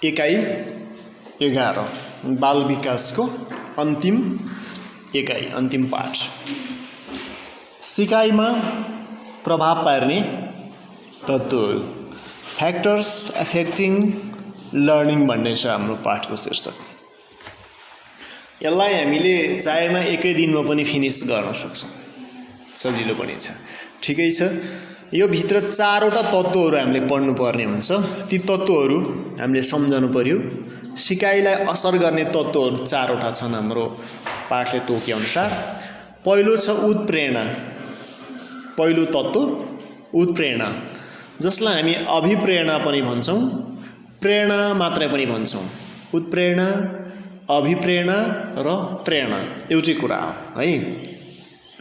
एकाइ 11 बाल विकासको अन्तिम एकाइ अन्तिम पाठ। सिकाइमा प्रभाव पार्ने तत्त्वहरू, फ्याक्टर्स एफेक्टिङ लर्निङ भन्ने छ हाम्रो पाठको शीर्षक। यसलाई हामीले चाहेमा एकै दिनमा पनि फिनिस गर्न सक्छौँ, सजिलो पनि छ। ठिकै छ, यो भित्र 4 वटा तत्त्वहरू हामीले पढ्नुपर्ने हुन्छ। ती तत्त्वहरू हामीले सम्झनु पर्यो। सिकाइलाई असर गर्ने तत्त्वहरू 4 वटा छन् हाम्रो पाठले तोके अनुसार। पहिलो छ उत्प्रेरणा। पहिलो तत्त्व उत्प्रेरणा, जसलाई हामी अभिप्रेरणा पनि भन्छौँ, प्रेरणा मात्रै पनि भन्छौँ। उत्प्रेरणा, अभिप्रेरणा र प्रेरणा एउटै कुरा हो है।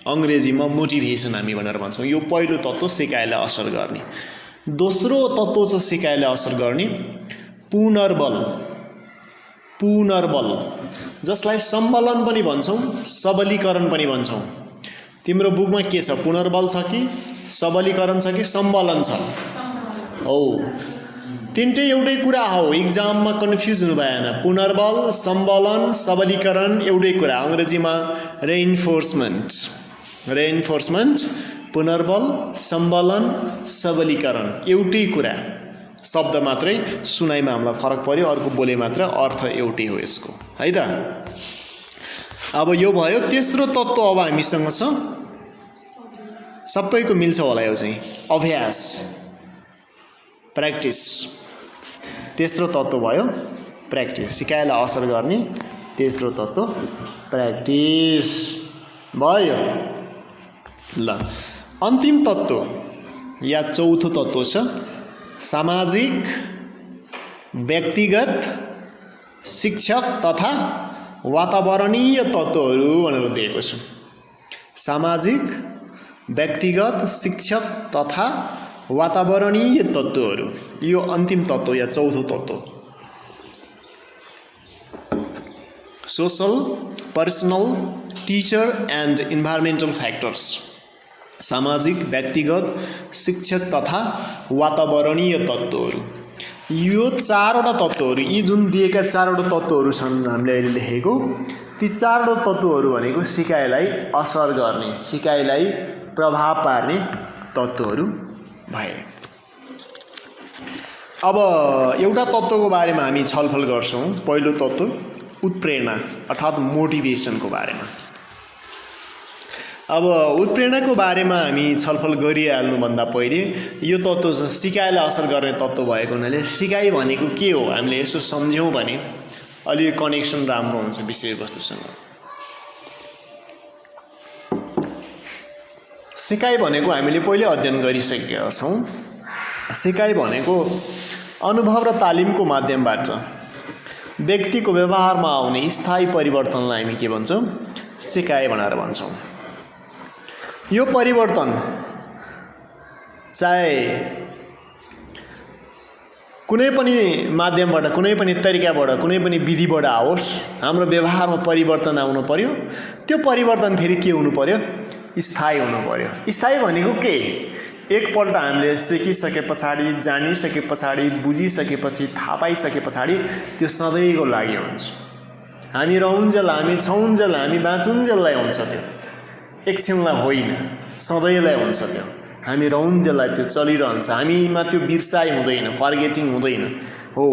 अङ्ग्रेजीमा मोटिभेसन हामी भनेर भन्छौँ। यो पहिलो तत्त्व सिकाइलाई असर गर्ने। दोस्रो तत्त्व छ सिकाइलाई असर गर्ने पुनर्बल। पुनर्बल, जसलाई सम्बलन पनि भन्छौँ, सबलीकरण पनि भन्छौँ। तिम्रो बुकमा के छ, पुनर्बल छ कि सबलीकरण छ कि सम्बलन छ? हो, तिनटै एउटै कुरा हो। इक्जाममा कन्फ्युज हुनु भएन। पुनर्बल, सम्बलन, सबलीकरण एउटै कुरा। अङ्ग्रेजीमा रेइन्फोर्समेन्ट। रेइन्फोर्समेन्ट, पुनर्बल, सम्बलन, सबलीकरण एउटै कुरा। शब्द मात्रै सुनाइमा हामीलाई फरक पर्यो, अर्को बोले मात्र अर्थ एउटै हो यसको, है त। अब यो भयो। तेस्रो तत्त्व अब हामीसँग छ, सबैको मिल्छ होला यो चाहिँ, अभ्यास, प्र्याक्टिस। तेस्रो तत्त्व भयो प्र्याक्टिस। सिकाइलाई असर गर्ने तेस्रो तत्त्व प्र्याक्टिस भयो। ल, अन्तिम तत्त्व या चौथो तत्त्व छ सामाजिक, व्यक्तिगत, शिक्षक तथा वातावरणीय तत्त्वहरू भनेर दिएको छु। सामाजिक, व्यक्तिगत, शिक्षक तथा वातावरणीय तत्त्वहरू, यो अन्तिम तत्त्व या चौथो तत्त्व। Social, personal, teacher and environmental factors. सामाजिक, व्यक्तिगत, शिक्षक तथा वातावरणीय तत्त्वहरू, यो 4 वटा तत्त्वहरू, यी जुन दिएका 4 वटा तत्त्वहरू छन् हामीले अहिले लेखेको, ती 4 वटा तत्त्वहरू भनेको सिकाइलाई असर गर्ने, सिकाइलाई प्रभाव पार्ने तत्त्वहरू भए। अब एउटा तत्त्वको बारेमा हामी छलफल गर्छौँ। पहिलो तत्त्व उत्प्रेरणा अर्थात् मोटिभेसनको बारेमा। अब उत्प्रेरणाको बारेमा हामी छलफल गरिहाल्नुभन्दा पहिले यो तत्त्व चाहिँ सिकाइलाई असर गर्ने तत्त्व भएको हुनाले सिकाइ भनेको के हो हामीले यसो सम्झ्यौँ भने अलि कनेक्सन राम्रो हुन्छ विषयवस्तुसँग। सिकाइ भनेको हामीले पहिले अध्ययन गरिसकेका छौँ। सिकाइ भनेको अनुभव र तालिमको माध्यमबाट व्यक्तिको व्यवहारमा आउने स्थायी परिवर्तनलाई हामी के भन्छौँ, सिकाइ भनेर भन्छौँ। यो परिवर्तन चाहे कुनै पनि माध्यमबाट, कुनै पनि तरिकाबाट, कुनै पनि विधिबाट आओस्, हाम्रो व्यवहारमा परिवर्तन आउनु पर्यो। त्यो परिवर्तन फेरि के हुनु पर्यो, स्थायी हुनु पर्यो। स्थायी भनेको के, एकपल्ट हामीले सिकिसके पछाडि, जानिसके पछाडि, बुझिसकेपछि, थाहा पाइसके पछाडि त्यो सधैँको लागि हुन्छ। हामी रहउन्जेल, हामी छौन्जेल, हामी बाँचुन्जेललाई हुन्छ त्यो, एकछिनलाई होइन, सधैँलाई हुन्छ त्यो। हामी रहउन्जेललाई त्यो चलिरहन्छ, हामीमा त्यो बिर्साइ हुँदैन, फर्गेटिङ हुँदैन। हो,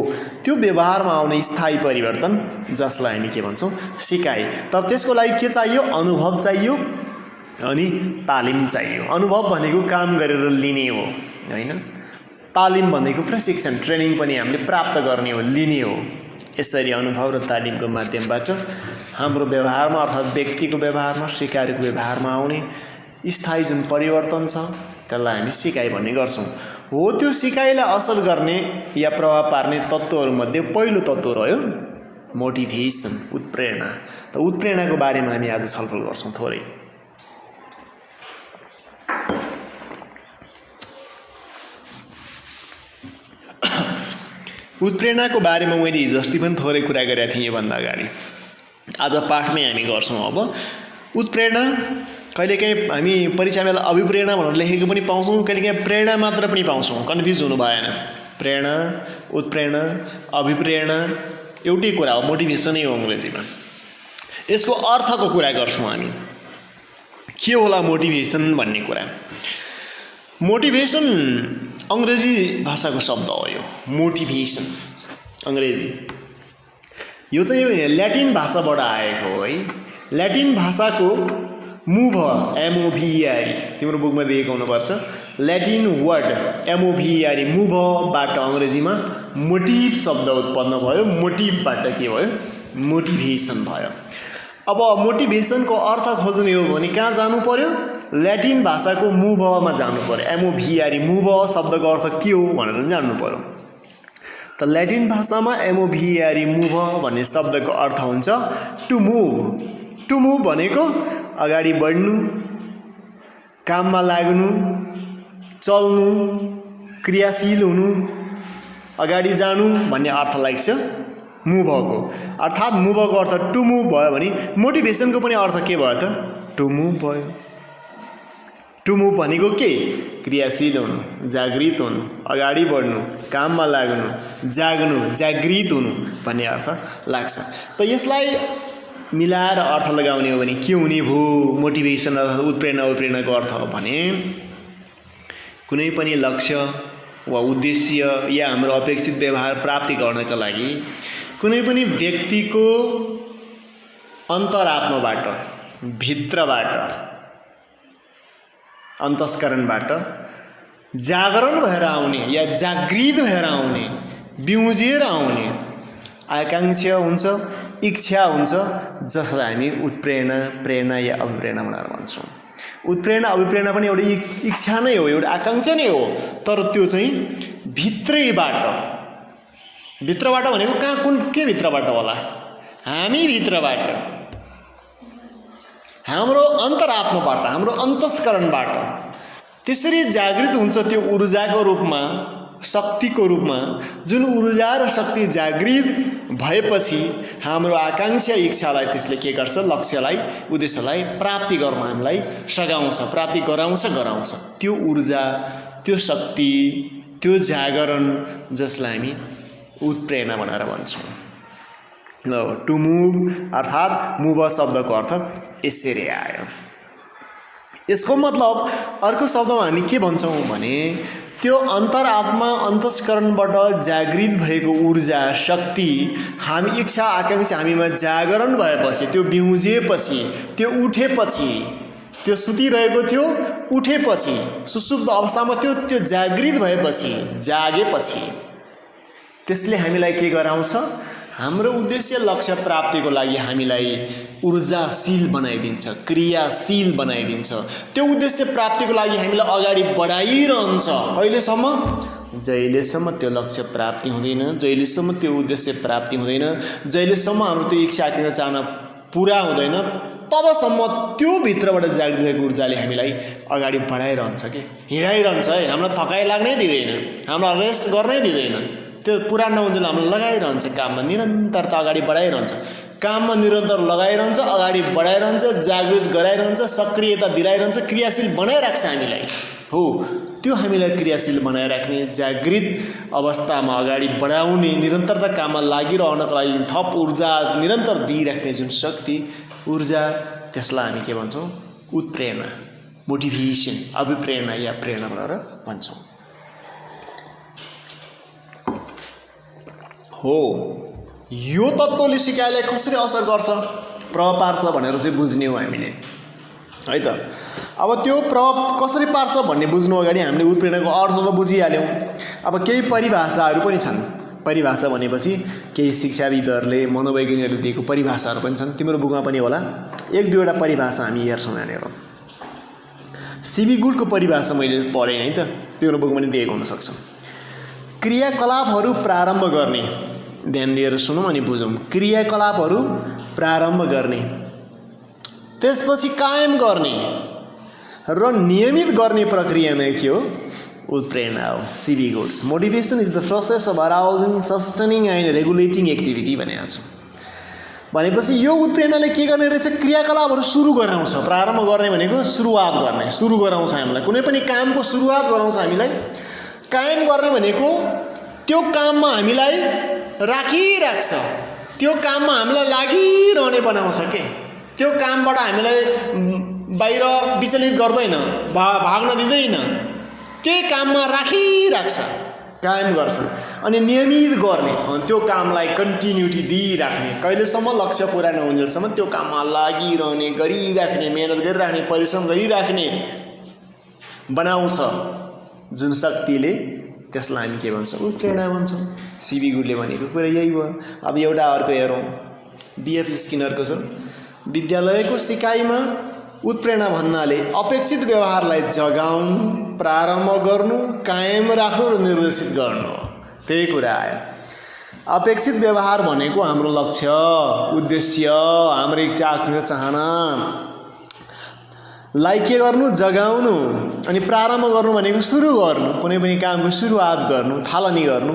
त्यो व्यवहारमा आउने स्थायी परिवर्तन जसलाई हामी के भन्छौँ, सिकाइ। तर त्यसको लागि के चाहियो, अनुभव चाहियो अनि तालिम चाहियो। अनुभव भनेको काम गरेर लिने हो होइन, तालिम भनेको प्रशिक्षण, ट्रेनिङ पनि हामीले प्राप्त गर्ने हो, लिने हो। यसरी अनुभव र तालिमको माध्यमबाट हाम्रो व्यवहारमा अर्थात् व्यक्तिको व्यवहारमा, सिकाइको व्यवहारमा आउने स्थायी जुन परिवर्तन छ त्यसलाई हामी सिकाइ भन्ने गर्छौँ। हो, त्यो सिकाइलाई असर गर्ने या प्रभाव पार्ने तत्त्वहरूमध्ये पहिलो तत्त्व रह्यो मोटिभेसन, उत्प्रेरणा। त उत्प्रेरणाको बारेमा हामी आज छलफल गर्छौँ थोरै। उत्प्रेरणाको बारेमा मैले हिजो अस्ति पनि थोरै कुरा गरेका थिएँ योभन्दा अगाडि। आज पाठमै हामी गर्छौँ। अब उत्प्रेरणा कहिलेकाहीँ हामी परीक्षामा अभिप्रेरणा भनेर लेखेको पनि पाउँछौँ, कहिलेकाहीँ प्रेरणा मात्र पनि पाउँछौँ, कन्फ्युज हुनु भएन। प्रेरणा, उत्प्रेरणा, अभिप्रेरणा एउटै कुरा हो, मोटिभेसनै हो अङ्ग्रेजीमा। यसको अर्थको कुरा गर्छौँ हामी, के होला मोटिभेसन भन्ने कुरा। मोटिभेसन अङ्ग्रेजी भाषाको शब्द हो यो, मोटिभेसन अङ्ग्रेजी। यो चाहिँ ल्याटिन भाषाबाट आएको हो है। ल्याटिन भाषाको मुभ, एमओभिआरई, तिम्रो बुकमा दिएको हुनुपर्छ। ल्याटिन वर्ड एमओभिआरई, मुभबाट अङ्ग्रेजीमा मोटिभ शब्द उत्पन्न भयो। मोटिभबाट के भयो? मोटिभेसन भयो। अब मोटिभेसनको अर्थ खोज्ने हो भने कहाँ जानु पर्यो? ल्याटिन भाषाको मुभमा जानु पर्यो। एमओभिआरई, मुभ शब्दको अर्थ के हो भनेर जान्नु पर्यो। त ल्याटिन भाषामा एमओभिआरई, मुभ भन्ने शब्दको अर्थ हुन्छ टु मुभ। टु मुभ भनेको अगाडि बढ्नु, काममा लाग्नु, चल्नु, क्रियाशील हुनु, अगाडि जानु भन्ने अर्थ लाग्छ मुभको। अर्थात् मुभको अर्थ टु मुभ भयो भने मोटिभेसनको पनि अर्थ के भयो त? टु मुभ भयो। टु मुभ भनेको के? क्रियाशील हुनु, जागृत हुनु, अगाडि बढ्नु, काममा लाग्नु, जाग्नु, जागृत हुनु भन्ने अर्थ लाग्छ। त यसलाई मिलाएर अर्थ लगाउने हो भने के हुने भयो? मोटिभेसन अर्थात् उत्प्रेरणा, अभिप्रेरणाको अर्थ हो भने कुनै पनि लक्ष्य वा उद्देश्य या हाम्रो अपेक्षित व्यवहार प्राप्ति गर्नका लागि कुनै पनि व्यक्तिको अन्तरात्माबाट, भित्रबाट, अन्तस्करणबाट जागरण भएर आउने या जागृत भएर आउने, बिउजिएर आउने आकांक्षा हुन्छ, इच्छा हुन्छ, जसलाई हामी उत्प्रेरणा, प्रेरणा या अभिप्रेरणा भनेर भन्छौँ। उत्प्रेरणा, अभिप्रेरणा पनि एउटा इच्छा नै हो, एउटा आकांक्षा नै हो, तर त्यो चाहिँ भित्रैबाट। भित्रबाट भनेको कहाँ, कुन, के भित्रबाट होला? हामी भित्रबाट, हाम्रो अन्तरात्माबाट, हाम्रो अन्तस्करणबाट त्यसरी जागृत हुन्छ। त्यो ऊर्जाको रूपमा, शक्तिको रूपमा, जुन ऊर्जा र शक्ति जागृत भएपछि हाम्रो आकांक्षा, इच्छालाई त्यसले के गर्छ? लक्ष्यलाई, उद्देश्यलाई प्राप्ति गर्न हामीलाई सघाउँछ, प्राप्ति गराउँछ। त्यो ऊर्जा, त्यो शक्ति, त्यो जागरण जसलाई हामी उत्प्रेरणा भनेर भन्छौँ। ल, टु मुभ अर्थात् मुभ शब्दको अर्थ यसरी आयो। यसको मतलब अर्को शब्दमा हामी के भन्छौँ भने त्यो अन्तरात्मा, अन्तस्करणबाट जागृत भएको ऊर्जा, शक्ति, हामी इच्छा, आकांक्षा हामीमा जागरण भएपछि, त्यो बिउजिएपछि, त्यो उठेपछि, त्यो सुतिरहेको थियो उठेपछि, सुसुप्त अवस्थामा त्यो जागृत भएपछि, जागेपछि त्यसले हामीलाई के गराउँछ? हाम्रो उद्देश्य, लक्ष्य प्राप्तिको लागि हामीलाई ऊर्जाशील बनाइदिन्छ, क्रियाशील बनाइदिन्छ। त्यो उद्देश्य प्राप्तिको लागि हामीलाई अगाडि बढाइरहन्छ। कहिलेसम्म? जहिलेसम्म त्यो लक्ष्य प्राप्ति हुँदैन, जहिलेसम्म त्यो उद्देश्य प्राप्ति हुँदैन, जहिलेसम्म हाम्रो त्यो इच्छा, आकांक्षा, चाहना पुरा हुँदैन, तबसम्म त्यो भित्रबाट जागृत भएको ऊर्जाले हामीलाई अगाडि बढाइरहन्छ, के हिँडाइरहन्छ है। हामीलाई थकाइ लाग्नै दिँदैन, हामीलाई रेस्ट गर्नै दिँदैन। त्यो पुरानो ऊर्जाले हामीलाई लगाइरहन्छ, काममा निरन्तरता अगाडि बढाइरहन्छ, काममा निरन्तर लगाइरहन्छ, अगाडि बढाइरहन्छ, जागृत गराइरहन्छ, सक्रियता दिलाइरहन्छ, क्रियाशील बनाइराख्छ हामीलाई। हो, त्यो हामीलाई क्रियाशील बनाइराख्ने, जागृत अवस्थामा अगाडि बढाउने, निरन्तरता काममा लागिरहनको लागि थप ऊर्जा निरन्तर दिइराख्ने जुन शक्ति, ऊर्जा, त्यसलाई हामी के भन्छौँ? उत्प्रेरणा, मोटिभेसन, अभिप्रेरणा या प्रेरणा भनेर भन्छौँ। हो, यो तत्त्वले सिकाइलाई कसरी असर गर्छ, प्रभाव पार्छ भनेर चाहिँ बुझ्ने हो हामीले, है त। अब त्यो प्रभाव कसरी पार्छ भन्ने बुझ्नु अगाडि हामीले उत्प्रेरणाको अर्थ त बुझिहाल्यौँ। अब केही परिभाषाहरू पनि छन्। परिभाषा भनेपछि केही शिक्षाविदहरूले, मनोवैज्ञानिकहरूले दिएको परिभाषाहरू पनि छन्। तिम्रो बुकमा पनि होला, एक दुईवटा परिभाषा हामी हेर्छौँ यहाँनिर। सीबी गुडको परिभाषा मैले पढेँ है त, तिम्रो बुकमा पनि दिएको हुनसक्छ। क्रियाकलापहरू प्रारम्भ गर्ने, ध्यान दिएर सुनौँ अनि बुझौँ। क्रियाकलापहरू प्रारम्भ गर्ने, त्यसपछि कायम गर्ने र नियमित गर्ने प्रक्रिया नै के हो? उत्प्रेरणा हो। CB goods, motivation is the process of arousing, sustaining and regulating activity भनेको छ। भनेपछि यो उत्प्रेरणाले के गर्ने रहेछ? क्रियाकलापहरू सुरु गराउँछ। प्रारम्भ गर्ने भनेको सुरुवात गर्ने, सुरु गराउँछ हामीलाई, कुनै पनि कामको सुरुवात गराउँछ हामीलाई। कायम गर्ने भनेको त्यो काममा हामीलाई राखिराख्छ, त्यो काममा हामीलाई लागिरहने बनाउँछ के। त्यो कामबाट हामीलाई बाहिर विचलित गर्दैन, भाग्न दिँदैन, त्यही काममा राखिराख्छ, कायम गर्छ। अनि नियमित गर्ने, त्यो कामलाई कन्टिन्युटी दिइराख्ने, कहिलेसम्म लक्ष्य पुरा नहुन्जेलसम्म त्यो काममा लागिरहने, गरिराख्ने, मेहनत गरिराख्ने, परिश्रम गरिराख्ने बनाउँछ जुन शक्तिले, त्यसलाई हामी के भन्छौँ? उत्प्रेरणा भन्छौँ। सिबी गुरुले भनेको कुरा यही भयो। अब एउटा अर्को हेरौँ, बिएफ स्किनरको छ, विद्यालयको सिकाइमा उत्प्रेरणा भन्नाले अपेक्षित व्यवहारलाई जगाउनु, प्रारम्भ गर्नु, कायम राख्नु र निर्देशित गर्नु, त्यही कुरा आयो। अपेक्षित व्यवहार भनेको हाम्रो लक्ष्य, उद्देश्य, हाम्रो इच्छा, आकांक्षा, चाहना लाई के गर्नु? जगाउनु। अनि प्रारम्भ गर्नु भनेको सुरु गर्नु, कुनै पनि कामको सुरुवात गर्नु, थालनी गर्नु।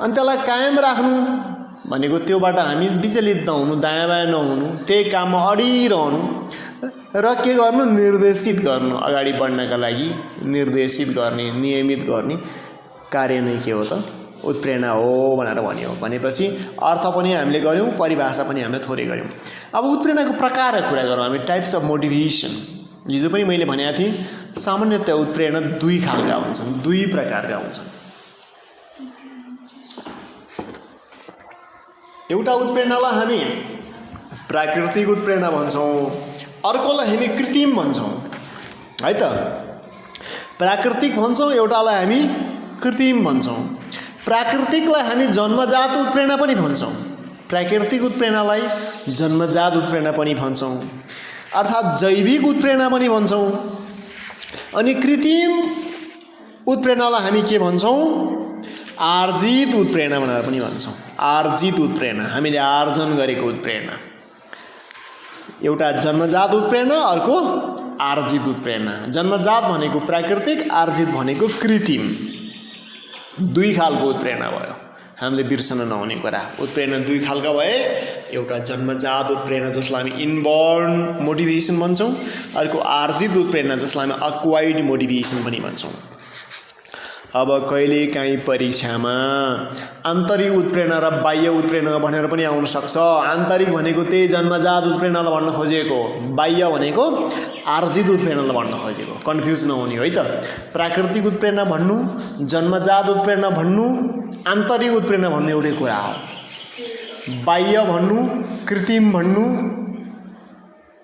अनि त्यसलाई कायम राख्नु भनेको त्योबाट हामी विचलित नहुनु, दायाँ बायाँ नहुनु, त्यही काममा अडिरहनु र के गर्नु? निर्देशित गर्नु, अगाडि बढ्नका लागि निर्देशित गर्ने, नियमित गर्ने कार्य नै के हो त? उत्प्रेरणा हो भनेर भन्यो। भनेपछि अर्थ पनि हामीले गऱ्यौँ, परिभाषा पनि हामीले थोरै गऱ्यौँ। अब उत्प्रेरणाको प्रकारको कुरा गरौँ हामी, टाइप्स अफ मोटिभेसन। हिजो पनि मैले भनेको थिएँ, सामान्यतया उत्प्रेरणा दुई खालका हुन्छन्, दुई प्रकारका हुन्छन्। एउटा उत्प्रेरणालाई हामी प्राकृतिक उत्प्रेरणा भन्छौँ, अर्कोलाई हामी कृत्रिम भन्छौँ, है त। प्राकृतिक भन्छौँ, एउटालाई हामी कृत्रिम भन्छौँ। प्राकृतिकलाई हामी जन्मजात उत्प्रेरणा पनि भन्छौँ, प्राकृतिक उत्प्रेरणालाई जन्मजात उत्प्रेरणा पनि भन्छौँ, अर्थात् जैविक उत्प्रेरणा पनि भन्छौँ। अनि कृत्रिम उत्प्रेरणालाई हामी के भन्छौँ? आर्जित उत्प्रेरणा भनेर पनि भन्छौँ। आर्जित उत्प्रेरणा, हामीले आर्जन गरेको उत्प्रेरणा। एउटा जन्मजात उत्प्रेरणा, अर्को आर्जित उत्प्रेरणा। जन्मजात भनेको प्राकृतिक, आर्जित भनेको कृत्रिम। दुई खालको उत्प्रेरणा भयो, हामीले बिर्सन नहुने कुरा। उत्प्रेरणा दुई खालका भए, एउटा जन्मजात उत्प्रेरणा जसलाई हामी इनबर्न मोटिभेसन भन्छौँ, अर्को आर्जित उत्प्रेरणा जसलाई हामी अक्वाइर्ड मोटिभेसन पनि भन्छौँ। अब कहिलेकाहीँ परीक्षामा आन्तरिक उत्प्रेरणा र बाह्य उत्प्रेरणा भनेर पनि आउन सक्छ। आन्तरिक भनेको त्यही जन्मजात उत्प्रेरणालाई भन्न खोजेको, बाह्य भनेको आर्जित उत्प्रेरणालाई भन्न खोजेको, कन्फ्युज नहुने है त। प्राकृतिक उत्प्रेरणा भन्नु, जन्मजात उत्प्रेरणा भन्नु, आन्तरिक उत्प्रेरणा भन्नु एउटै कुरा हो। बाह्य भन्नु, कृत्रिम भन्नु,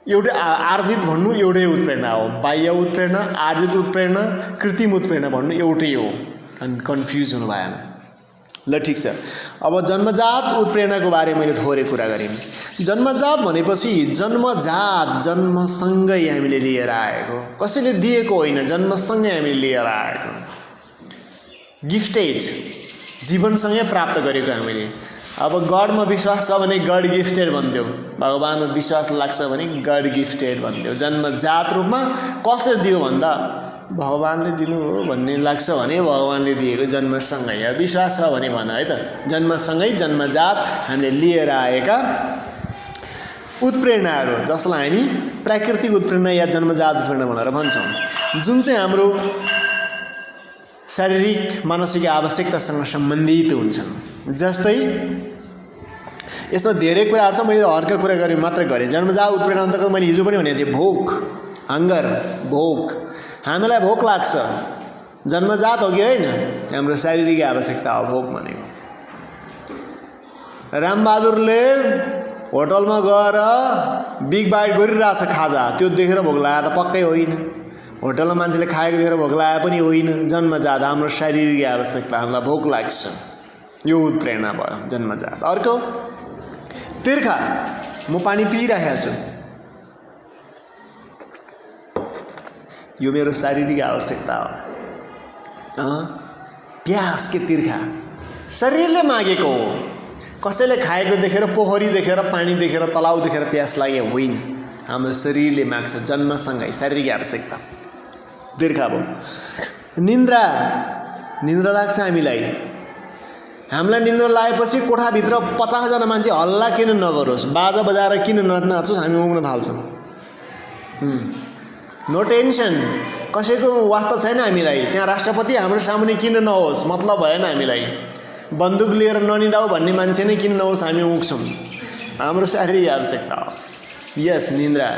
एउटै आर्जित भन्नु एउटै उत्प्रेरणा हो। बाह्य उत्प्रेरणा, आर्जित उत्प्रेरणा, कृत्रिम उत्प्रेरणा भन्नु एउटै हो, कन्फ्युज हुनु भएन। ल ठिक छ। अब जन्मजात उत्प्रेरणाको बारे मैले थोरै कुरा गरेँ। जन्मजात भनेपछि जन्मजात, जन्मसँगै हामीले लिएर आएको, कसैले दिएको होइन, जन्मसँगै हामीले लिएर आएको, गिफ्टेड, जीवनसँगै प्राप्त गरेको हामीले। अब गडमा विश्वास छ भने गड गिफ्टेड भन्थ्यौ, भगवानमा विश्वास लाग्छ भने गड गिफ्टेड भन्थ्यौ। जन्मजात रूपमा कसले दियो भन्दा भगवानले दिनु हो भन्ने लाग्छ भने भगवानले दिएको जन्मसँगै, विश्वास छ भने भन है त। जन्मसँगै जन्मजात हामीले लिएर आएका उत्प्रेरणाहरू जसलाई हामी प्राकृतिक उत्प्रेरणा या जन्मजात उत्प्रेरणा भनेर भन्छौँ, जुन चाहिँ हाम्रो शारीरिक मानसिक आवश्यकतासँग सम्बन्धित हुन्छन्। जस्तै यसमा धेरै कुराहरू छ, मैले हरका कुरा गरेँ मात्र गरेँ। जन्मजात उत्प्रेरणा अन्तर्गत मैले हिजो पनि भनेको थिएँ, भोक, हङ्गर, भोक। हामीलाई भोक लाग्छ, जन्मजात हो कि होइन? हाम्रो शारीरिक आवश्यकता हो भोक भनेको। रामबहादुरले होटलमा गएर बिग बाइट गरिरहेछ खाजा, त्यो देखेर भोक लाग्यो त पक्कै होइन। होटलमा मान्छेले खाएको देखेर भोक लाग्यो पनि होइन। जन्मजात हाम्रो शारीरिक आवश्यकता, हामीलाई भोक लाग्छ, यो उत्प्रेरणा भयो जन्मजात। अर्को तिर्खा, म पानी पिइरहेको छु, यो मेरो शारीरिक आवश्यकता हो। प्यास के तिर्खा, शरीरले मागेको हो। कसैले खाएको देखेर, पोखरी देखेर, पानी देखेर, तलाउ देखेर प्यास लाग्यो होइन, हाम्रो शरीरले माग्छ, जन्मसँगै शारीरिक आवश्यकता तिर्खा भयो। निन्द्रा, निन्द्रा लाग्छ हामीलाई। हामीलाई निन्द्रा लागेपछि कोठाभित्र 50 जना मान्छे हल्ला किन नगरोस्, बाजा बजाएर किन ननाचोस्, हामी उग्न थाल्छौँ। नो टेन्सन, कसैको वास्ता छैन हामीलाई। त्यहाँ राष्ट्रपति हाम्रो सामुने किन नहोस्, मतलब भएन हामीलाई। बन्दुक लिएर ननिदाऊ भन्ने मान्छे नै किन नहोस् हामी उक्छौँ। हाम्रो शारीरिक आवश्यकता हो। यस निन्द्रा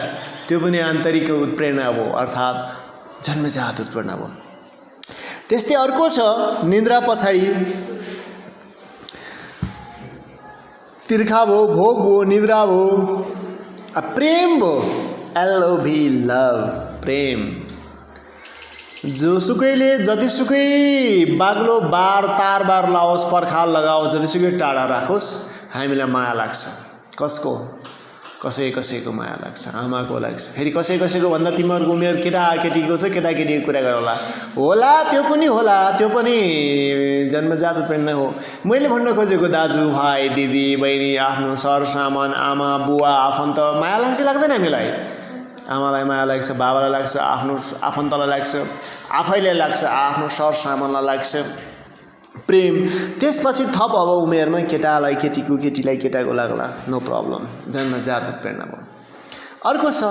त्यो पनि आन्तरिक उत्प्रेरणा हो, अर्थात् जन्मजात उत्प्रेरणा हो। त्यस्तै अर्को छ निन्द्रा पछाडि तिर्खा भो, भोग भो, निद्रा भो, प्रेम भो, LOV लभ, प्रेम। जोसुकैले जतिसुकै बाग्लो बार तार बार लाओस्, पर्खाल लगाओस्, जतिसुकै टाढा राखोस्, हामीलाई माया लाग्छ। कसको? कसैको माया लाग्छ, आमाको लाग्छ। फेरि कसैको भन्दा तिमीहरूको उमेर केटाकेटीको छ, केटाकेटीको कुरा गरौँला होला, त्यो पनि होला, त्यो पनि जन्मजात उत्प्रेरणा हो। मैले भन्न खोजेको दाजु भाइ दिदी बहिनी, आफ्नो सरसामान, आमा बुवा आफन्त माया लाग्छ लाग्दैन हामीलाई? आमालाई माया लाग्छ, बाबालाई लाग्छ, आफ्नो आफन्तलाई लाग्छ, आफैलाई लाग्छ, आफ्नो सरसामानलाई लाग्छ, प्रेम। त्यसपछि थप अब उमेरमा केटालाई केटीको, केटीलाई केटाको लाग्ला, नो प्रब्लम, जन्मजात उत्प्रेरणा भयो। अर्को छ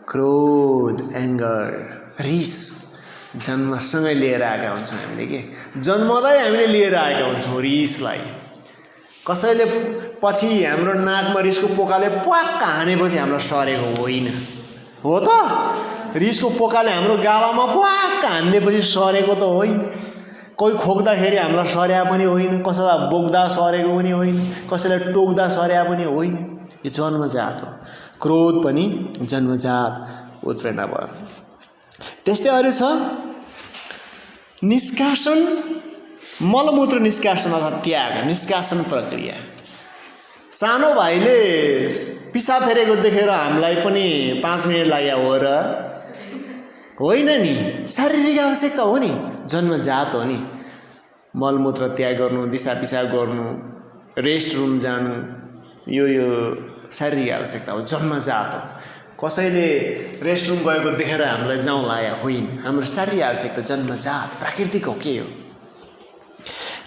क्रोध, एङ्गर, रिस। जन्मसँगै लिएर आएका हुन्छौँ हामीले के जन्मदै हामीले लिएर आएका हुन्छौँ रिसलाई। कसैले पछि हाम्रो नाकमा रिसको पोकाले प्वाक्क हानेपछि हामीलाई सरेको होइन हो त? रिसको पोकाले हाम्रो गालामा प्वाक्क हान्नेपछि सरेको त होइन। कोही खोक्दाखेरि हामीलाई सर्या पनि होइन, कसैलाई बोक्दा सरेको पनि होइन, कसैलाई टोक्दा सर्या पनि होइन। यो जन्मजात हो। क्रोध पनि जन्मजात उत्प्रेरणा भयो। त्यस्तै अरू छ निष्कासन, मलमूत्र निष्कासन अर्थात् त्याग, निष्कासन प्रक्रिया। सानो भाइले पिसाब फेरेको देखेर हामीलाई पनि 5 मिनट लाग्यो हो र? होइन नि, शारीरिक आवश्यकता हो नि, जन्मजात हो नि। मलमूत्र त्याग गर्नु, दिशा पिसाब गर्नु, रेस्ट रुम जानु, यो शारीरिक आवश्यकता हो, जन्मजात हो। कसैले रेस्ट रुम गएको देखेर हामीलाई जाउँ लाग्यो होइन, हाम्रो शारीरिक आवश्यकता जन्मजात प्राकृतिक हो के हो।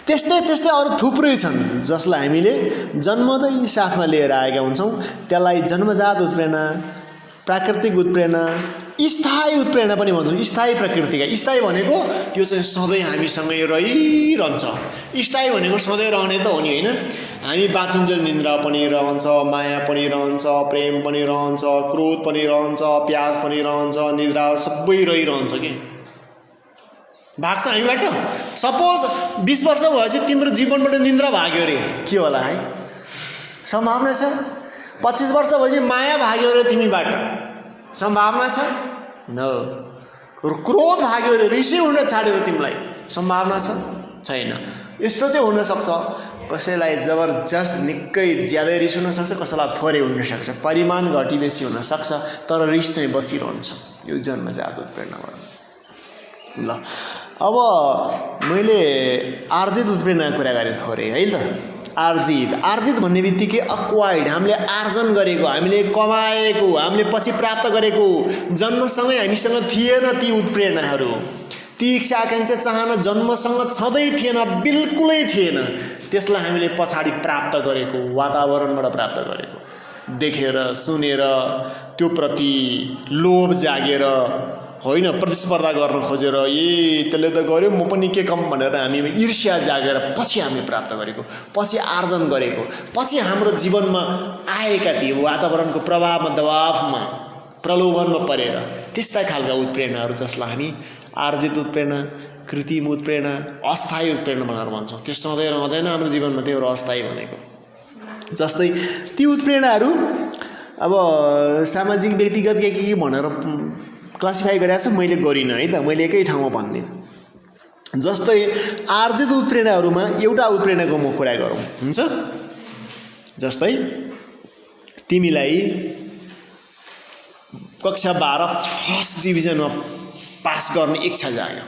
त्यस्तै अरू थुप्रै छन् जसलाई हामीले जन्मदै साथमा लिएर आएका हुन्छौँ। त्यसलाई जन्मजात उत्प्रेरणा, प्राकृतिक उत्प्रेरणा, स्थायी उत्प्रेरणा पनि भन्छौँ। स्थायी प्रकृतिका, स्थायी भनेको यो चाहिँ सधैँ हामीसँगै रहिरहन्छ। स्थायी भनेको सधैँ रहने त हो नि होइन। हामी बाँचुन्जेल निन्द्रा पनि रहन्छ, माया पनि रहन्छ, प्रेम पनि रहन्छ, क्रोध पनि रहन्छ, प्यास पनि रहन्छ, निद्रा सबै रहिरहन्छ कि भाग्छ हामीबाट। सपोज 20 वर्ष भएपछि तिम्रो जीवनबाट निन्द्रा भाग्यो अरे के होला है? सम्भावना छ। 25 वर्ष भएपछि माया भाग्यो अरे तिमीबाट, सम्भावना छ? न। क्रोध भाग्यो अरे, रिसै हुन छाड्यो तिमीलाई, सम्भावना छ? छैन। यस्तो चाहिँ हुनसक्छ, कसैलाई जबरजस्त निकै ज्यादै रिस हुनसक्छ, कसैलाई थोरै हुनसक्छ, परिमाण घटी बेसी हुनसक्छ, तर रिस चाहिँ बसिरहन्छ। यो जन्मजात उत्प्रेरणाबाट। ल अब मैले आर्जित उत्प्रेरणाको कुरा गरेँ थोरै है त। आर्जित भन्ने बित्तिकै अक्वाइर्ड, हामीले आर्जन गरेको, हामीले कमाएको, हामीले पछि प्राप्त गरेको, जन्मसँगै हामीसँग थिएन ती उत्प्रेरणाहरू, ती इच्छा आकाङ्क्षा चाहना जन्मसँग छँदै थिएन, बिल्कुलै थिएन। त्यसलाई हामीले पछाडि प्राप्त गरेको, वातावरणबाट प्राप्त गरेको, देखेर सुनेर त्यो प्रति लोभ जागेर होइन, प्रतिस्पर्धा गर्न खोजेर त्यसले त गर्यो म पनि के कम भनेर हामी ईर्ष्या जागेर पछि हामीले प्राप्त गरेको, पछि आर्जन गरेको, पछि हाम्रो जीवनमा आएका ती वातावरणको प्रभावमा, दबावमा, प्रलोभनमा परेर त्यस्ता खालका उत्प्रेरणाहरू जसलाई हामी आर्जित उत्प्रेरणा, कृत्रिम उत्प्रेरणा, अस्थायी उत्प्रेरणा भनेर भन्छौँ। त्यो सधैँ रहँदैन हाम्रो जीवनमा, त्यो अस्थायी भनेको। जस्तै ती उत्प्रेरणाहरू अब सामाजिक व्यक्तिगत के भनेर क्लासिफाई गरेको छ, मैले गरिनँ है त, मैले एकै ठाउँमा भनिदिएँ। जस्तै आर्जित उत्प्रेरणाहरूमा एउटा उत्प्रेरणाको म कुरा गरौँ, हुन्छ? जस्तै तिमीलाई कक्षा 12 फर्स्ट डिभिजनमा पास गर्ने इच्छा जाग्यो।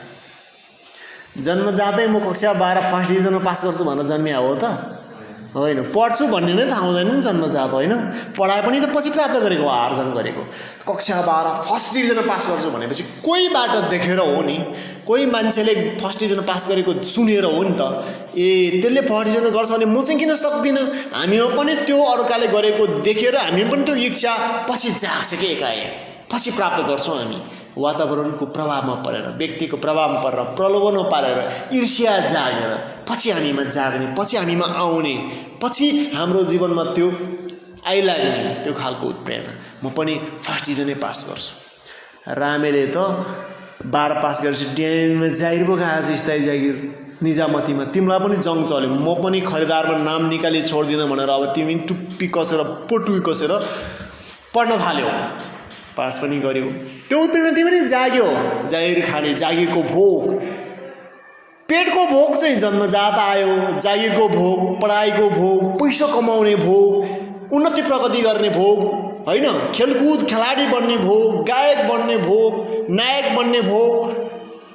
जन्मजातै म कक्षा 12 फर्स्ट डिभिजनमा पास गर्छु भनेर जन्मिया हो त? होइन, पढ्छु भन्ने नै थाहा हुँदैन नि, जन्मजात होइन। पढाइ पनि त पछि प्राप्त गरेको, आर्जन गरेको। कक्षा 12 फर्स्ट डिभिजनमा पास गर्छु भनेपछि कोहीबाट देखेर हो नि, कोही मान्छेले फर्स्ट डिभिजनमा पास गरेको सुनेर हो नि त। त्यसले फर्स्ट डिभिजन गर्छ भने म चाहिँ किन सक्दिनँ? हामीमा पनि त्यो अरूकाले गरेको देखेर हामी पनि त्यो इच्छा पछि जाग्छ कि एकाएक, पछि प्राप्त गर्छौँ हामी। वातावरणको प्रभावमा परेर, व्यक्तिको प्रभावमा परेर, प्रलोभनमा पारेर, ईर्ष्या जागेर पछि हामीमा जाग्ने, पछि हामीमा आउने, पछि हाम्रो जीवनमा त्यो आइलाग्ने त्यो खालको उत्प्रेरणा। म पनि फर्स्ट इयर नै पास गर्छु। रामेले त 12 पास गरेपछि ड्याङमा जागिर पो खाएछ, स्थायी जागिर निजामतीमा। तिमीलाई पनि जङ चल्यो, म पनि खरिदारमा नाम निकाली छोड्दिनँ भनेर अब तिमी टुप्पी कसेर पोटुई कसेर पढ्न थाल्यौ, पास पनि गर्यौ। त्यो उत्तीर्ण तिमी पनि जाग्यो, जागिर खाने, जागिरको भोग, पेटको भोग चाहिँ जन्मजात आयो, जागिरको भोग, पढाइको भोग, पैसा कमाउने भोग, उन्नति प्रगति गर्ने भोग होइन, खेलकुद खेलाडी बन्ने भोग, गायक बन्ने भोग, नायक बन्ने भोग,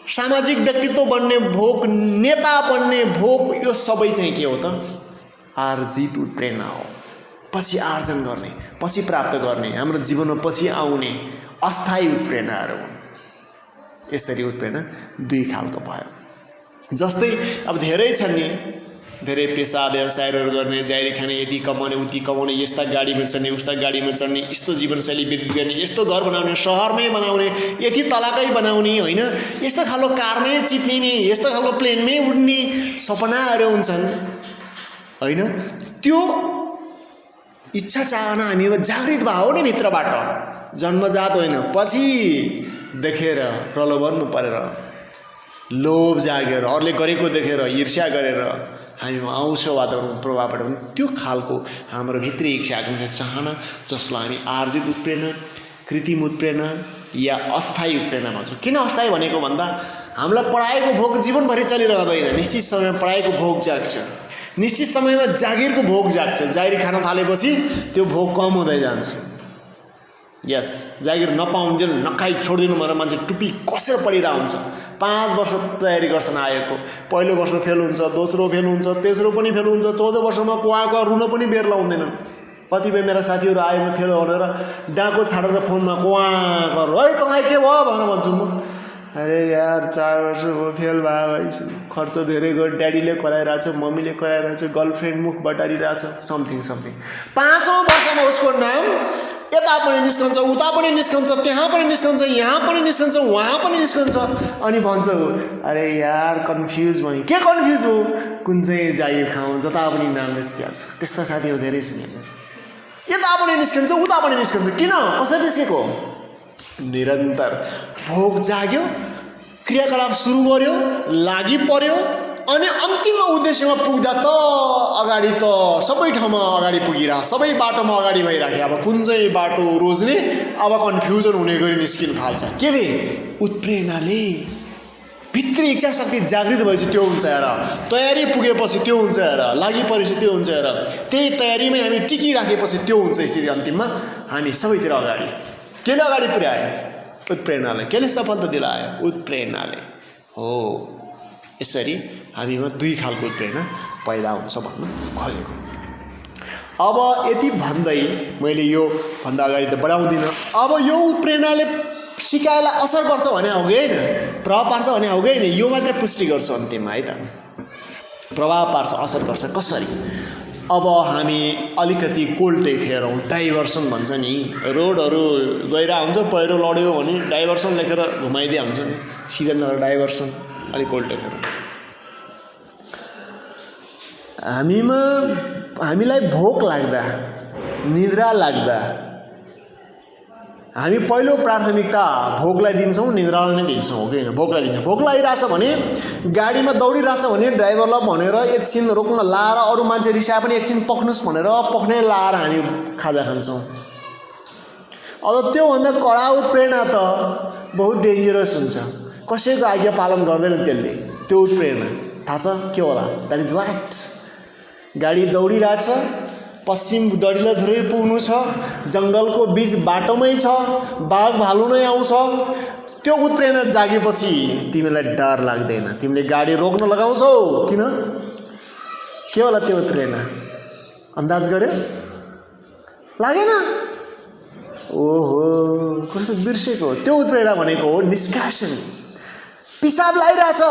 सामाजिक व्यक्तित्व बन्ने भोग, नेता बन्ने भोग, यो सबै चाहिँ के हो त? आर्जित उत्प्रेरणा हो। पछि आर्जन गर्ने, पछि प्राप्त गर्ने, हाम्रो जीवनमा पछि आउने अस्थायी उत्प्रेरणाहरू हुन्। यसरी उत्प्रेरणा दुई खालको भयो। जस्तै अब धेरै छन् नि, धेरै पेसा व्यवसायहरू गर्ने, जागिर खाने, यति कमाउने उति कमाउने, यस्ता गाडीमा चढ्ने उस्ता गाडीमा चढ्ने, यस्तो जीवनशैली व्यतीत गर्ने, यस्तो घर बनाउने, सहरमै बनाउने, यति तलाकै बनाउने होइन, यस्तो खालको कारमै चिप्लिने, यस्तो खालको प्लेनमै उड्ने सपनाहरू हुन्छन् होइन। त्यो इच्छा चाहना हामीमा जागृत भयो हो नि भित्रबाट, जन्मजात होइन, पछि देखेर प्रलोभनमा परेर, लोभ जागेर, अरूले गरेको देखेर ईर्ष्या गरेर हामीमा आउँछ वातावरण प्रभावबाट पनि त्यो खालको हाम्रो भित्री इच्छा आकांक्षा चाहना, जसलाई हामी आर्जित उत्प्रेरणा, कृत्रिम उत्प्रेरणा या अस्थायी उत्प्रेरणा भन्छौँ। किन अस्थायी भनेको भन्दा हामीलाई पढाइको भोग जीवनभरि चलिरहँदैन, निश्चित समयमा पढाइको भोग जाग्छ, निश्चित समयमा जागिरको भोग जाग्छ। जागिर खान थालेपछि त्यो भोग कम हुँदै जान्छ। यस, जागिर नपाउन्जेल नखाइ छोडिदिनु भनेर मान्छे टुप्पी कसेर पढिरहेको हुन्छ। 5 वर्ष तयारी गर्छन् आएको, पहिलो वर्ष फेल हुन्छ, दोस्रो फेल हुन्छ, तेस्रो पनि फेल हुन्छ, 14 वर्षमा कुवाको रुन पनि बेर लाउँदैनन्। कतिपय मेरा साथीहरू आयो म फेल भनेर डाको छाडेर फोनमा कुवाको है तँलाई के भयो भनेर भन्छु म। अरे यार 4 वर्ष भयो फेल भयो भाइ, खर्च धेरै गयो, ड्याडीले कराइरहेछ, मम्मीले कराइरहेछ, गर्लफ्रेन्ड मुख बटारिरहेछ, समथिङ 5औं वर्षमा उसको नाम यता पनि निस्कन्छ, उता पनि निस्कन्छ, त्यहाँ पनि निस्कन्छ, यहाँ पनि निस्कन्छ, वहाँ पनि निस्कन्छ। अनि भन्छ अरे यार कन्फ्युज भयो। के कन्फ्युज हो? कुन चाहिँ जागिर खाउँ, जता पनि नाम निस्किएको छ। त्यस्ता साथीहरू धेरै छन्। यता पनि निस्कन्छ, उता पनि निस्कन्छ। किन? कसरी निस्केको? निरन्तर भोग जाग्यो, क्रियाकलाप सुरु गर्यो, लागि पर्यो, अनि अन्तिम उद्देश्यमा पुग्दा त अगाडि त सबै ठाउँमा अगाडि पुगिरह, सबै बाटोमा अगाडि भइराखे। अब कुन चाहिँ बाटो रोज्ने, अब कन्फ्युजन हुने गरी निस्किन थाल्छ। केले? उत्प्रेरणाले। भित्री इच्छा शक्ति जागृत भएपछि त्यो हुन्छ हेर, तयारी पुगेपछि त्यो हुन्छ हेर, लागि परेपछि त्यो हुन्छ हेर, त्यही तयारीमै हामी टिकिराखेपछि त्यो हुन्छ स्थिति। अन्तिममा हामी सबैतिर अगाडि। केले अगाडि पुर्यायो? उत्प्रेरणाले। केले सफलता दिलायो? उत्प्रेरणाले हो। यसरी हामीमा दुई खालको उत्प्रेरणा पैदा हुन्छ भन्न खोजेको। अब यति भन्दै मैले यो भन्दा अगाडि त बढाउँदिनँ। अब यो उत्प्रेरणाले सिकाइलाई असर गर्छ भने हो कि होइन, प्रभाव पार्छ भने हो कि होइन, यो मात्र पुष्टि गर्छु अन्तिममा है त। प्रभाव पार्छ, असर गर्छ कसरी? अब हामी अलिकति कोल्टै फेरौँ, डाइभर्सन भन्छ नि। रोडहरू गइरहेको हुन्छ, पहिरो लड्यो भने डाइभर्सन लेखेर घुमाइदिया हुन्छ नि, सिधा नगर डाइभर्सन। अलिक कोल्टै फेरौँ। हामीलाई भोक लाग्दा, निद्रा लाग्दा हामी पहिलो प्राथमिकता भोकलाई दिन्छौँ, निद्रालाई नै दिन्छौँ हो कि होइन? भोकलाई दिन्छौँ। भोक लागिरहेछ भने, गाडीमा दौडिरहेछ भने ड्राइभरलाई भनेर एकछिन रोक्न लाएर, अरू मान्छे रिसाए पनि एकछिन पख्नुहोस् भनेर पख्नै लाएर हामी खाजा खान्छौँ। अब त्योभन्दा कडा उत्प्रेरणा त बहुत डेन्जरस हुन्छ। कसैको आज्ञा पालन गर्दैन त्यसले, त्यो उत्प्रेरणा। थाहा छ के होला? That is what. गाडी दौडिरहेछ, पश्चिम डढिलोधुरै पुग्नु छ, जङ्गलको बीच बाटोमै छ, बाघ भालु नै आउँछ। त्यो उत्प्रेरणा जागेपछि तिमीलाई डर लाग्दैन, तिमीले गाडी रोक्न लगाउँछौ। किन? के होला त्यो उत्प्रेरणा? अन्दाज गर्यो? लागेन? ओहो, कस्तो बिर्सेको। त्यो उत्प्रेरणा भनेको हो निष्कासन। पिसाब लागिरहेछ,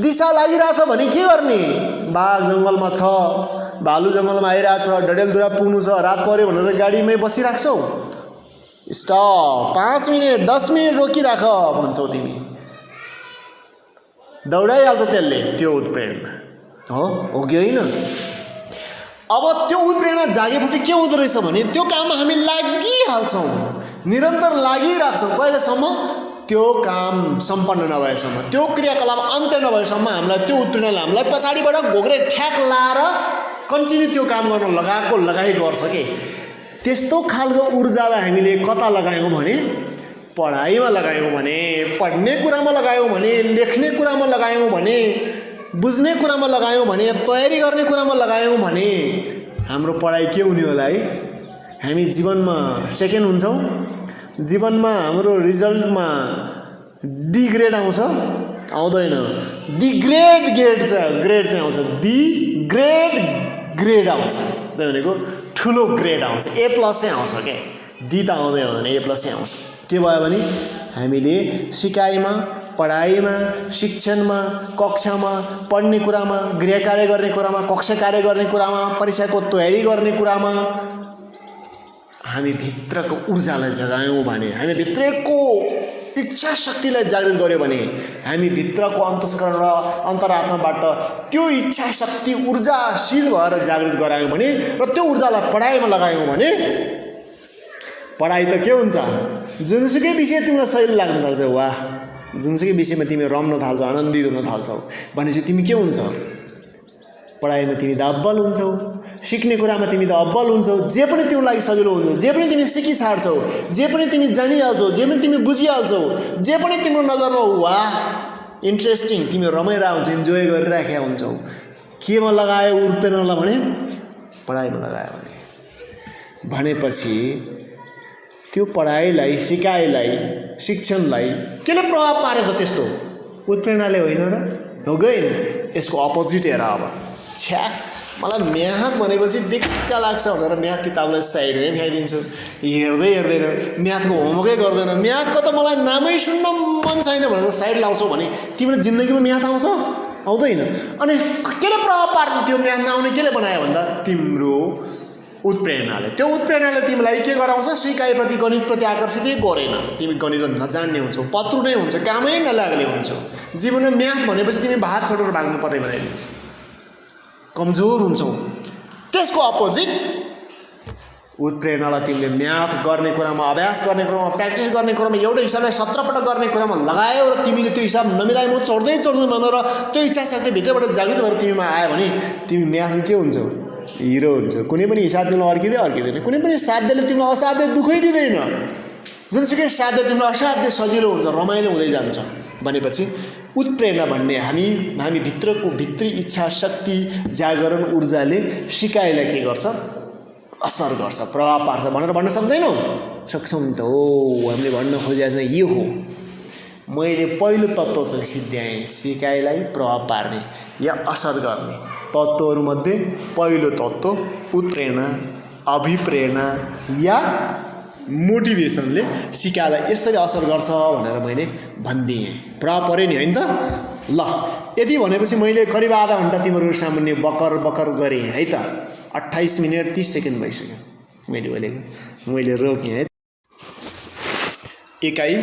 दिशा लागिरहेछ भने के गर्ने? बाघ जङ्गलमा छ, भालु जङ्गलमा आइरहेछ, डडेलधुरा पुग्नु छ, रात पर्यो भनेर गाडीमै बसिराख्छौ? स्टप, 5 मिनट 10 मिनट रोकिराख भन्छौ तिमी, दौडाइहाल्छ त्यसले। त्यो उत्प्रेरणा हो कि होइन? अब त्यो उत्प्रेरणा जागेपछि के हुँदो रहेछ भने त्यो काममा हामी लागिहाल्छौँ, निरन्तर लागिराख्छौँ। कहिलेसम्म? त्यो काम सम्पन्न नभएसम्म, त्यो क्रियाकलाप अन्त्य नभएसम्म हामीलाई त्यो उत्प्रेरणाले हामीलाई पछाडिबाट घोक्रे ठ्याक लाएर कन्टिन्यू त्यो काम गर्न लगाई गर्छ के। त्यस्तो खालको ऊर्जालाई हामीले कता लगायौँ भने पढाइमा लगायौँ भने, पढ्ने कुरामा लगायौँ भने, लेख्ने कुरामा लगायौँ भने, बुझ्ने कुरामा लगायौँ भने, तयारी गर्ने कुरामा लगायौँ भने हाम्रो पढाइ के हुने होला है? हामी जीवनमा सेकेन्ड हुन्छौँ, जीवनमा हाम्रो रिजल्टमा डी ग्रेड आउँछ, आउँदैन। डी ग्रेड चाहिँ आउँछ, डी ग्रेड आउँछ। त्यही भनेको ठुलो ग्रेड आउँछ, ए प्लस चाहिँ आउँछ क्या, डी त आउँदैन, ए प्लस चाहिँ आउँछ। के भयो भने हामीले सिकाइमा, पढाइमा, शिक्षणमा, कक्षामा, पढ्ने कुरामा, गृह कार्य गर्ने कुरामा, कक्षा कार्य गर्ने कुरामा, परीक्षाको तयारी गर्ने कुरामा हामी भित्रको ऊर्जालाई जगायौँ भने, हामी भित्रको इच्छा शक्तिलाई जागृत गर्यो भने, हामी भित्रको अन्तस्करण र अन्तरात्माबाट त्यो इच्छा शक्ति ऊर्जाशील भएर जागृत गरायौँ भने र त्यो ऊर्जालाई पढाइमा लगायौँ भने पढाइ त के हुन्छ? जुनसुकै विषय तिमीलाई सही लाग्न थाल्छ, वाह, जुनसुकै विषयमा तिमी रम्न थाल्छौ, आनन्दित हुन थाल्छौ भनेपछि तिमी के हुन्छ? पढाइमा तिमी त अब्बल हुन्छौ, सिक्ने कुरामा तिमी त अब्बल हुन्छौ, जे पनि तिम्रो लागि सजिलो हुन्छ, जे पनि तिमी सिकी छाड्छौ, जे पनि तिमी जानिहाल्छौ, जे पनि तिमी बुझिहाल्छौ, जे पनि तिम्रो नजरमा वाह इन्ट्रेस्टिङ, तिमी रमाइरहेको हुन्छ, इन्जोय गरिराखेका हुन्छौ। केमा लगायो उत्प्रेरणालाई भने? पढाइमा लगायो भनेपछि त्यो पढाइलाई, सिकाइलाई, शिक्षणलाई केले प्रभाव पार्यो त? त्यस्तो उत्प्रेरणाले होइन र? हो गएन? यसको अपोजिट हेर। अब छ्या, मलाई म्याथ भनेपछि दिक्क लाग्छ भनेर म्याथ किताबलाई साइडमै फ्याइदिन्छु, हेर्दैन, म्याथको होमवर्कै गर्दैन, म्याथको त मलाई नामै सुन्न मन छैन भनेर साइड लाउँछौ भने तिम्रो जिन्दगीमा म्याथ आउँछ? आउँदैन। अनि केले प्रभाव पार्यो त्यो म्याथ नआउने? केले बनायो भन्दा तिम्रो उत्प्रेरणाले। त्यो उत्प्रेरणाले तिमीलाई के गराउँछ? सिकाइप्रति, गणितप्रति आकर्षितै गरेन, तिमी गणित नजान्ने हुन्छौ, पत्रु नै हुन्छ, कामै नलाग्ने हुन्छौ। जीवनमा म्याथ भनेपछि तिमी भात छोडेर भाग्नु पर्ने बनाइदिन्छ, कमजोर हुन्छौ। त्यसको अपोजिट उत्प्रेरणालाई तिमीले म्याथ गर्ने कुरामा, अभ्यास गर्ने कुरामा, प्र्याक्टिस गर्ने कुरामा, एउटै हिसाबलाई 17 पटक गर्ने कुरामा लगायो र तिमीले त्यो हिसाब नमिलाइ म चढ्दै भनेर त्यो इच्छा शक्ति भित्रबाट जागृत भएर तिमीमा आयो भने तिमी म्याथमा के हुन्छौ? हिरो हुन्छ। कुनै पनि हिसाब तिमीलाई अर्किँदैन, कुनै पनि साध्यले तिमीलाई असाध्य दुःखै दिँदैन, जुनसुकै साध्य तिमीलाई असाध्य सजिलो हुन्छ, रमाइलो हुँदै जान्छ। भनेपछि उत्प्रेरणा भन्ने हामी भित्री इच्छा शक्ति जागरण ऊर्जाले सिकाइलाई के गर्छ? असर गर्छ, प्रभाव पार्छ भनेर भन्न सक्दैनौ? सक्छौँ नि त। हो, हामीले भन्न खोजेको चाहिँ यो हो। मैले पहिलो तत्त्व चाहिँ सिद्ध्याएँ, सिकाइलाई प्रभाव पार्ने या असर गर्ने तत्त्वहरूमध्ये पहिलो तत्त्व उत्प्रेरणा, अभिप्रेरणा या मोटिभेसनले सिकाइलाई यसरी असर गर्छ भनेर मैले भनिदिएँ। प्रभाव पऱ्यो नि, होइन त? ल, यति भनेपछि मैले करिब आधा घन्टा तिमीहरू सामान्य बकर गरेँ है त। 28 मिनट 30 सेकेन्ड भइसक्यो मैले रोकेँ है। एकाइ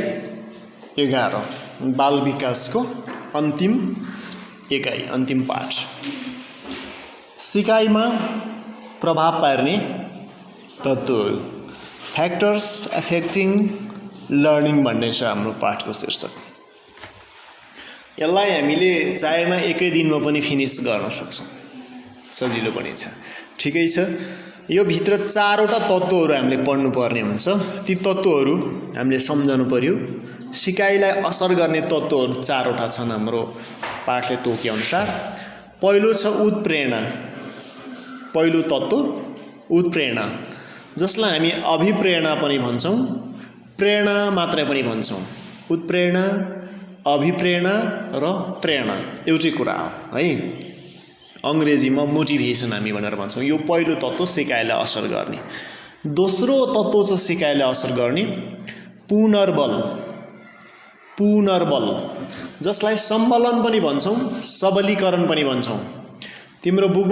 11 बाल विकासको अन्तिम एकाइ, अन्तिम पाठ, सिकाइमा प्रभाव पार्ने तत्त्वहरू, फ्याक्टर्स एफेक्टिङ लर्निङ भन्ने छ हाम्रो पाठको शीर्षक। यसलाई हामीले चाहेमा एकै दिनमा पनि फिनिस गर्न सक्छौँ, सजिलो पनि छ। ठिकै छ, यो भित्र 4वटा तत्त्वहरू हामीले पढ्नुपर्ने हुन्छ। ती तत्त्वहरू हामीले सम्झनु पर्यो। सिकाइलाई असर गर्ने तत्त्वहरू 4वटा छन् हाम्रो पाठले तोके अनुसार। पहिलो छ उत्प्रेरणा, पहिलो तत्त्व उत्प्रेरणा, जसलाई हामी अभिप्रेरणा पनि भन्छौँ, प्रेरणा मात्रै पनि भन्छौँ। उत्प्रेरणा, अभिप्रेरणा र प्रेरणा एउटै कुरा हो है। अङ्ग्रेजीमा मोटिभेसन हामी भनेर भन्छौँ। यो पहिलो तत्त्व सिकाइलाई असर गर्ने। दोस्रो तत्त्व छ सिकाइलाई असर गर्ने पुनर्बल, जसलाई सम्बलन पनि भन्छौँ, सबलीकरण पनि भन्छौँ। तिम्रो बुक